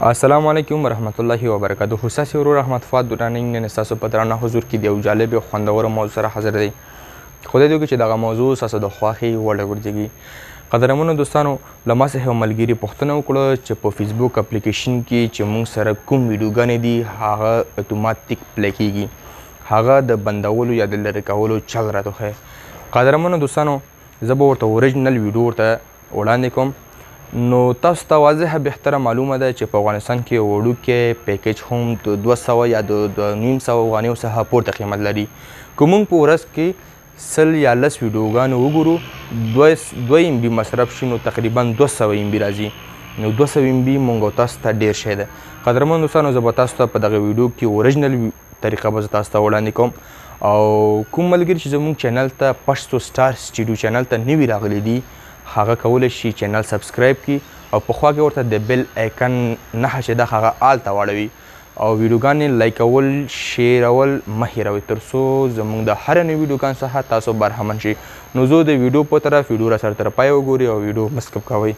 السلام علیکم ورحمت الله وبرکاته. حساس ورور احمد فؤاد دورانی نن تاسو په درانه حضور کې د یو جالب او خوندور موضوع سره حاضر دی. خدای دې وکړي چې دغه موضوع تاسو د خوښې وړ وګرځي. قدرمنو دوستانو، له ما څخه یو ملګري پوښتنه وکړه چې په فیسبوک اپلیکیشن کې چې موږ سره کوم ویډیوګانې دي هغه اتوماتیک پلی کیږي، هغه د بندولو یا د لرې کولو چل راته وښیه. قدرمنو دوستانو، زه به ورته اوریجنل ویډیو ورته وړاندې کوم. نو تاسو ته واضحه بهتره معلومه ده چې په افغانستان کې وړوکی پیکیج هم د 200 یا د 250 افغانیو څخه پورته قیمت لري. که موږ په ورځ کې 100 یا 10 ویډیوګانې وګورو، 2 MB مصرف شي، نو تقریبا 200 MB راځي. نو 200 MB موږ او تاسو ته ډېر شی ده. قدرمنو دوستانو، زه به تاسو ته په دغه ویډیو کې اوریجنل طریقه به زه تاسو ته وړاندې کوم. او کوم ملګري چې زموږ چینل ته پشتو سټار سټوډیو چینل ته نوي راغلي دي، هغه کولی شي چینل سبسکرایب کړي او په خوا کې ورته د بیل ایکن نښه چې ده هغه آل ته واړوي او ویډیوګانې لایکول شیرول مه هېروئ تر څو زموږ د هر نوي ویډیوګان څخه تاسو برخمن شئ. نو زه د ویډیو په طرف ویډیو را سره تر پای وګورئ او ویډیو مه سکپ کوئ.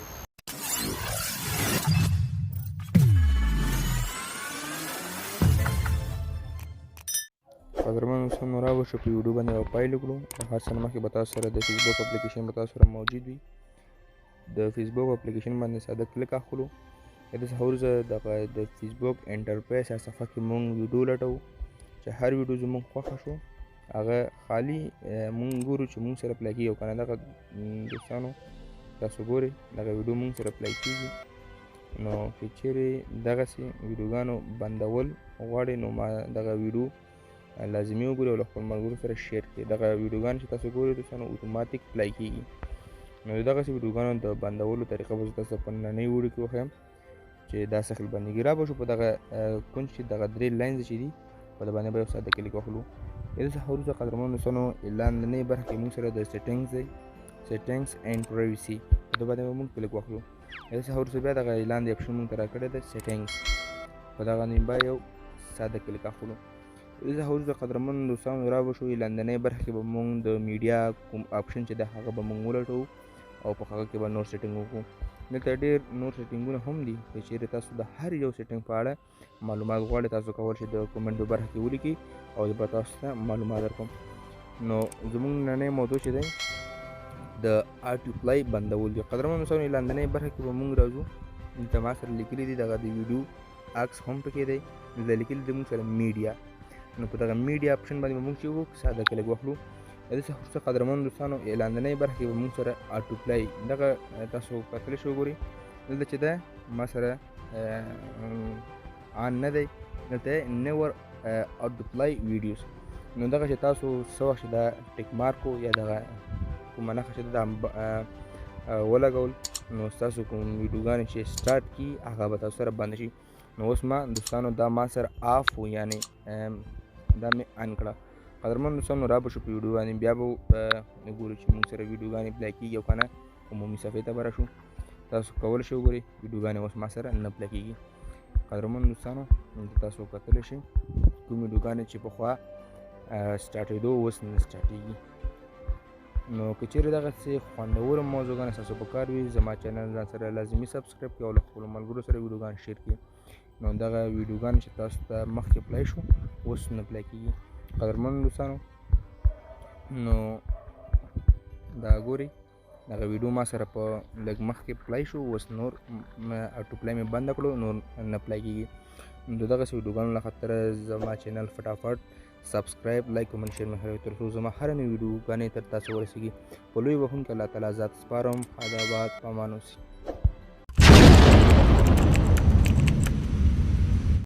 قدرمنو دوستانو، راوښو په ویډیو باندې پیل وکړو. د هر څه نه مخکې به تاسو سره د فیسبوک اپلیکیشن به تاسو سره موجود وي. د فیسبوک اپلیکیشن باندې ساده کلیک اخلو. داسې وروسته د فیسبوک انټرفیس یا صفحه کې مونږ ویډیو لټوو چې هر ویډیو زموږ خوښه شو هغه خالي مونږ ګورو چې مونږ سره پلی کېږي. او که نه دغه دوستانو تاسو ګورئ دغه ویډیو مونږ سره پلی کېږي. نو که چیرې دغسې ویډیوګانو بندول غواړئ نو ما دغه ویډیو لازمي وګورئ او له خپل ملګرو سره شیر کړئ. دغه ویډیوګان چې تاسو ګورئ دوستانو اتوماتیک پلی کېږي. نو دغسې ویډیوګانو د بندولو طریقه به زه تاسو ته په نننۍ ویډیو کې وښیم چې دا څه شکل بندېږي. را به شو په دغه کونج چې دغه 3 لاینز چې دي په د باندې به یو ساده کلیک واخلو. دې څخه وروسته قدرمنو دوستانو لاندنۍ برخه کې موږ سره د سیټینګز دی، سیټینګز اینډ پرایوسي، په دې باندې به موږ کلیک واخلو. دې څخه وروسته بیا دغه لاندې اپشن موږ ته راکړی دی سیټینګز، په دغه باندې به یو ساده کلیک اخلو. دې څخه وروسته قدرمنو دوستانو را به شو لاندنۍ برخه کې به موږ د میډیا کوم اپشن چې دی هغه به موږ ولټوو او په هغه کې به نور سیټینګ وکړو. دلته ډېر نور سیټینګونه هم دي. که چیرې تاسو د هر یو سیټینګ په اړه معلومات غواړئ تاسو کولی شئ د کومنټ په برخه کې ولیکئ او زه به تاسو ته معلومات درکوم. نو زموږ نننۍ موضوع چې دی د آټو پلی بندول دي. قدرمنو دوستانو لاندنۍ برخه کې به موږ راځو. دلته ما سره لیکلي دي دغه د ویډیو عکس هم پکې دی. دلته لیکلي دي موږ سره میډیا. نو په دغه میډیا اپشن باندې به موږ چې وکړو ساده کلیک واخلو. د دې څخه وروسته قدرمنو دوستانو لاندنۍ برخه کې به موږ سره آټو پلی دغه تاسو کتلی شئ. وګورئ دلته چې دی ما سره آن نه دی، دلته نیور آټو پلی ویډیوز. نو دغه چې تاسو څه وخت چې دا ټیک مارکو یا دغه کومه نښه چې دا ولګول نو ستاسو کوم ویډیوګانې چې سټارټ کي هغه به تاسو سره بند شي. نو اوس ما دوستانو دا ما سره آف و، یعنې دا مې ان کړه. قدرمنو دوستانو را به شو په ویډیو باندې بیا به وګورو چې موږ سره ویډیوګانې پلی کېږي او که نه عمومي صفحې ته به راشو. تاسو کولی شئ وګورئ ویډیوګانې اوس ما سره نه پلی کېږي. قدرمنو دوستانو تاسو کتلی شئ کوم ویډیوګانې چې پخوا سټارټېدو اوس نه سټارټېږي. نو که چیرې دغسې خوندوره موضوعګانې ستاسو په کار وي زما چینل ځان سره لازمي سبسکرایب کړئ او له خپلو ملګرو سره ویډیوګانې شیر کړئ. نو دغه ویډیوګانې چې تاسو ته مخکې پلی شو اوس نه پلی کېږي. قدرمنو دوستانو نو دا ګورئ دغه ویډیو ما سره په لږ مخکې پلی شو، اوس نور آټو پلی مې بنده کړو نور نه پلی کېږي. نو دغسې ویډیوګانو له خاطره زما چینل فټافټ سبسکرایب، لایک، کومنټ، شیر مه هېروئ تر څو زما هره نوې ویډیوګانې تر تاسو ورسېږي. په لوی بخښونکي الله تعالی ذات سپارم. آداباد، په امان اوسئ.